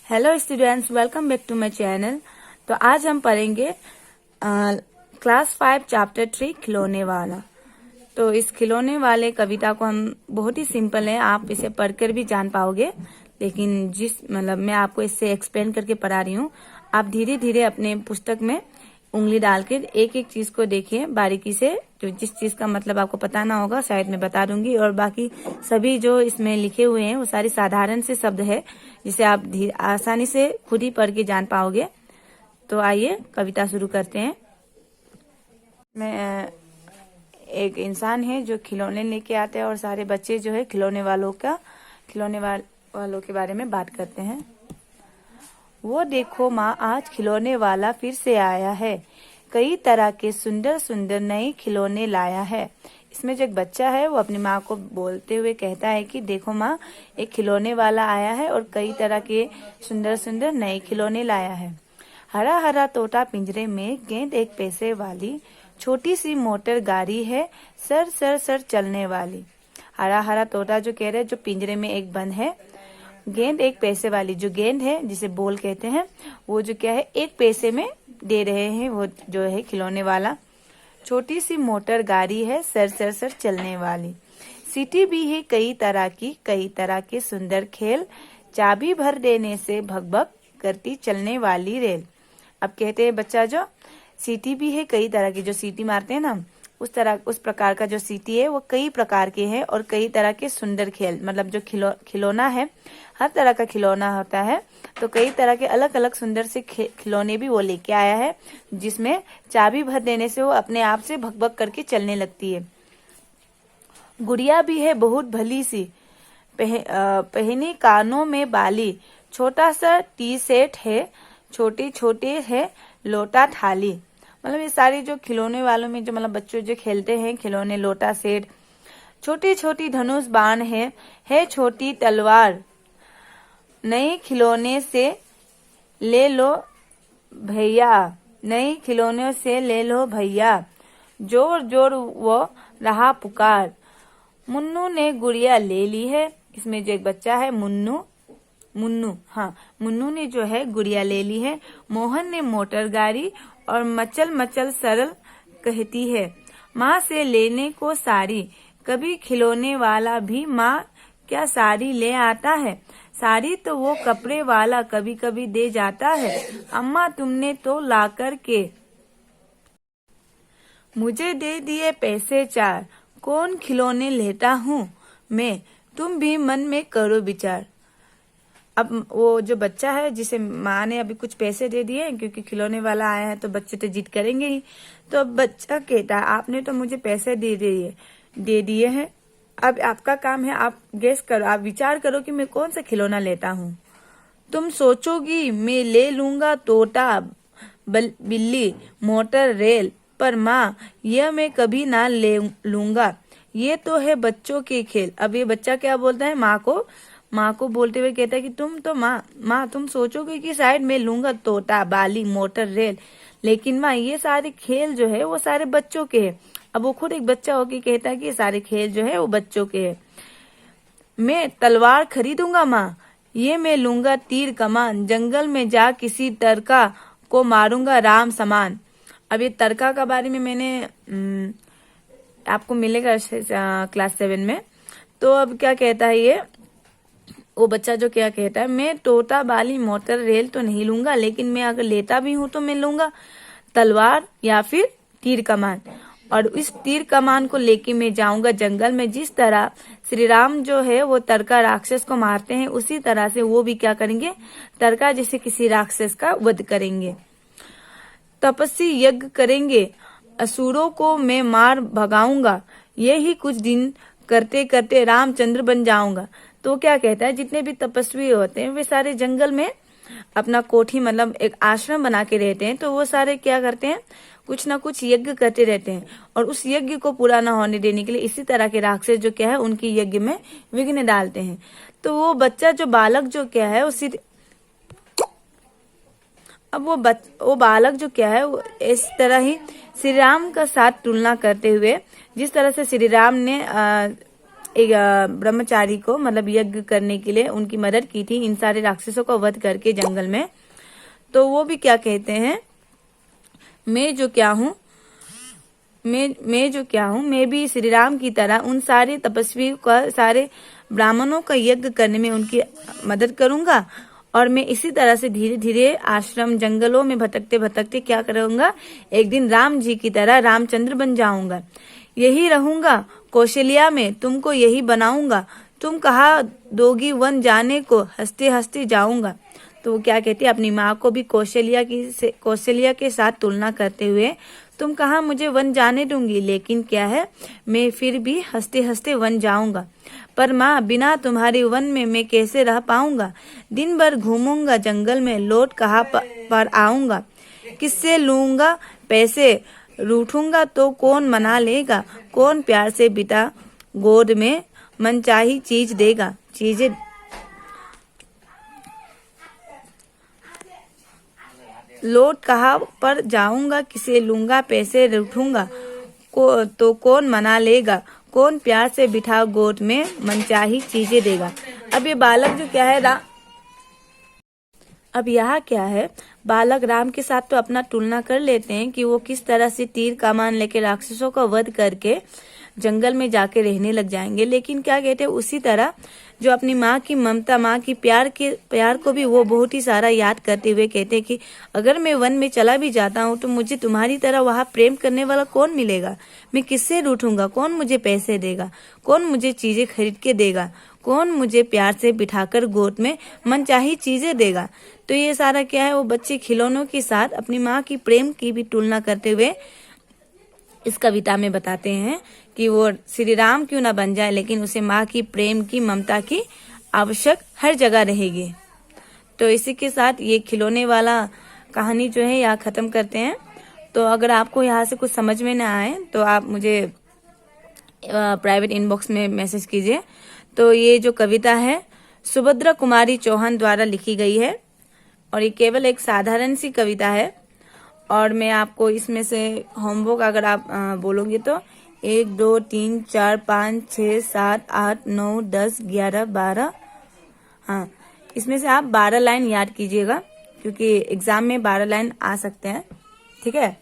Hello students, welcome back to my channel. तो आज हम पढ़ेंगे क्लास 5 चैप्टर 3 खिलौने वाला। तो इस खिलौने वाले कविता को हम बहुत ही सिंपल है, आप इसे पढ़कर भी जान पाओगे, लेकिन मैं आपको इससे एक्सप्लेन करके पढ़ा रही हूँ। आप धीरे धीरे अपने पुस्तक में उंगली डाल के एक एक चीज को देखिए बारीकी से। जो जिस चीज का मतलब आपको पता ना होगा शायद मैं बता दूंगी, और बाकी सभी जो इसमें लिखे हुए हैं वो सारी साधारण से शब्द है जिसे आप आसानी से खुद ही पढ़ के जान पाओगे। तो आइए कविता शुरू करते हैं। मैं एक इंसान है जो खिलौने लेके आते हैं और सारे बच्चे जो है खिलौने वालों के बारे में बात करते हैं। वो देखो माँ, आज खिलौने वाला फिर से आया है, कई तरह के सुंदर सुंदर नए खिलौने लाया है। इसमें जो एक बच्चा है वो अपनी माँ को बोलते हुए कहता है कि देखो माँ, एक खिलौने वाला आया है और कई तरह के सुंदर सुंदर नए खिलौने लाया है। हरा हरा तोता पिंजरे में, गेंद एक पैसे वाली, छोटी सी मोटर गाड़ी है, सर सर सर चलने वाली। हरा हरा तोता जो कह रहे हैं, जो पिंजरे में एक बंद है। गेंद एक पैसे वाली, जो गेंद है जिसे बॉल कहते हैं, वो जो क्या है एक पैसे में दे रहे हैं, वो जो है खिलौने वाला। छोटी सी मोटर गाड़ी है, सर सर सर चलने वाली। सीटी भी है कई तरह की, कई तरह के सुंदर खेल, चाबी भर देने से भगभग करती चलने वाली रेल। अब कहते हैं बच्चा जो सीटी भी है कई तरह की, जो सीटी मारते हैं ना, उस प्रकार का जो सीटी है वो कई प्रकार के हैं, और कई तरह के सुंदर खेल, मतलब जो खिलौना है, हर तरह का खिलौना होता है। तो कई तरह के अलग अलग सुंदर से खिलौने भी वो लेके आया है, जिसमें चाबी भर देने से वो अपने आप से भगभग करके चलने लगती है। गुड़िया भी है बहुत भली सी, पहनी कानों में बाली, छोटा सा टी सेट है, छोटे छोटे है लोटा थाली। मतलब ये सारी जो खिलौने वालों में जो मतलब बच्चों जो खेलते हैं खिलौने, लोटा सेट, छोटी छोटी धनुष बाण है छोटी तलवार, नए खिलौने से ले लो भैया, नए खिलौने से ले लो भैया, जोर जोर वो रहा पुकार। मुन्नू ने गुड़िया ले ली है। इसमें जो एक बच्चा है मुन्नू ने जो है गुड़िया ले ली है। मोहन ने मोटर गाड़ी, और मचल मचल सरल कहती है, माँ से लेने को साड़ी, कभी खिलौने वाला भी माँ क्या साड़ी ले आता है, साड़ी तो वो कपड़े वाला कभी कभी दे जाता है। अम्मा तुमने तो ला कर के मुझे दे दिए पैसे चार, कौन खिलौने लेता हूँ मैं, तुम भी मन में करो विचार। अब वो जो बच्चा है जिसे माँ ने अभी कुछ पैसे दे दिए, क्योंकि खिलौने वाला आया है तो बच्चे तो जिद करेंगे ही। तो अब बच्चा कहता है आपने तो मुझे पैसे दे दिए हैं, अब आपका काम है आप गेस करो, आप विचार करो कि मैं कौन सा खिलौना लेता हूँ। तुम सोचोगी मैं ले लूंगा तोता बिल्ली मोटर रेल, पर माँ यह मैं कभी ना ले लूंगा, ये तो है बच्चों के खेल। अब ये बच्चा क्या बोलता है माँ को बोलते हुए कहता है कि तुम तो माँ तुम सोचोगे कि शायद मैं लूंगा तोता बाली मोटर रेल, लेकिन माँ ये सारे खेल जो है वो सारे बच्चों के हैं। अब वो खुद एक बच्चा होके कहता है कि ये सारे खेल जो है वो बच्चों के हैं। मैं तलवार खरीदूंगा माँ, ये मैं लूंगा तीर कमान, जंगल में जा किसी तरका को मारूंगा राम समान। अब ये तरका का बारे में मैंने आपको मिलेगा क्लास 7 में। तो अब क्या कहता है ये वो बच्चा जो क्या कहता है, मैं तोता बाली मोटर रेल तो नहीं लूंगा, लेकिन मैं अगर लेता भी हूं तो मैं लूंगा तलवार या फिर तीर कमान, और इस तीर कमान को लेके मैं जाऊंगा जंगल में। जिस तरह श्री राम जो है वो तरका राक्षस को मारते हैं, उसी तरह से वो भी क्या करेंगे, तरका जैसे किसी राक्षस का वध करेंगे। तपस्वी यज्ञ करेंगे, असुरों को मैं मार भगाऊंगा, यही कुछ दिन करते करते रामचंद्र बन जाऊंगा। तो क्या कहता है, जितने भी तपस्वी होते हैं वे सारे जंगल में अपना कोठी मतलब एक आश्रम बना के रहते हैं। तो वो सारे क्या करते हैं, कुछ ना कुछ यज्ञ करते रहते हैं, और उस यज्ञ को पूरा ना होने देने के लिए इसी तरह के राक्षस जो क्या है उनकी यज्ञ में विघ्न डालते हैं। तो वो बच्चा जो बालक जो क्या है वो बालक जो क्या है वो इस तरह ही श्री राम का साथ तुलना करते हुए, जिस तरह से श्री राम ने एक ब्रह्मचारी को मतलब यज्ञ करने के लिए उनकी मदद की थी इन सारे राक्षसों को वध करके जंगल में। तो वो भी क्या कहते हैं, मैं जो क्या हूँ, मैं भी श्री राम की तरह उन सारे तपस्वी का, सारे ब्राह्मणों का यज्ञ करने में उनकी मदद करूंगा। और मैं इसी तरह से धीरे धीरे आश्रम जंगलों में भटकते भटकते क्या करूंगा, एक दिन राम जी की तरह रामचंद्र बन जाऊंगा। यही रहूंगा कौशल्या में, तुमको यही बनाऊंगा। तुम कहा दोगी वन जाने को, हंसते हंसते जाऊंगा। तो वो क्या कहती है, अपनी माँ को भी कौशल्या के साथ तुलना करते हुए, तुम कहा मुझे वन जाने दूंगी, लेकिन क्या है, मैं फिर भी हंसते हंसते वन जाऊंगा। पर माँ, बिना तुम्हारे वन में मैं कैसे रह पाऊंगा। दिन भर घूमूंगा जंगल में, लौट कहाँ पर आऊंगा। किससे लूंगा पैसे, रूठूंगा तो कौन मना लेगा। कौन प्यार से बिता गोद में मनचाही चीज देगा। चीजें लौट कहाँ पर जाऊंगा, किसे लूंगा पैसे, रूठूंगा तो कौन मना लेगा। कौन प्यार से बिठा गोद में मनचाही चीजें देगा। अब ये बालक जो क्या है, अब यहाँ क्या है, बालक राम के साथ तो अपना तुलना कर लेते हैं कि वो किस तरह से तीर कमान लेके राक्षसों का वध करके जंगल में जाके रहने लग जाएंगे। लेकिन क्या कहते हैं, उसी तरह जो अपनी माँ की ममता, माँ की प्यार को भी वो बहुत ही सारा याद करते हुए कहते हैं कि अगर मैं वन में चला भी जाता हूँ तो मुझे तुम्हारी तरह वहाँ प्रेम करने वाला कौन मिलेगा। मैं किससे रूठूंगा, कौन मुझे पैसे देगा, कौन मुझे चीजें खरीद के देगा, कौन मुझे प्यार से बिठाकर गोद में मनचाही चीजें देगा। तो ये सारा क्या है, वो बच्चे खिलौनों के साथ अपनी माँ की प्रेम की भी तुलना करते हुए इस कविता में बताते हैं कि वो श्री राम क्यों ना बन जाए, लेकिन उसे माँ की प्रेम की, ममता की आवश्यक हर जगह रहेगी। तो इसी के साथ ये खिलौने वाला कहानी जो है यहाँ खत्म करते हैं। तो अगर आपको यहाँ से कुछ समझ में ना आए तो आप मुझे प्राइवेट इनबॉक्स में मैसेज कीजिए। तो ये जो कविता है सुभद्रा कुमारी चौहान द्वारा लिखी गई है और ये केवल एक साधारण सी कविता है। और मैं आपको इसमें से होमवर्क अगर आप बोलोगे तो 1 2 3 4 5 6 7 8 9 10 11 12, हाँ, इसमें से आप 12 लाइन याद कीजिएगा क्योंकि एग्जाम में 12 लाइन आ सकते हैं। ठीक है।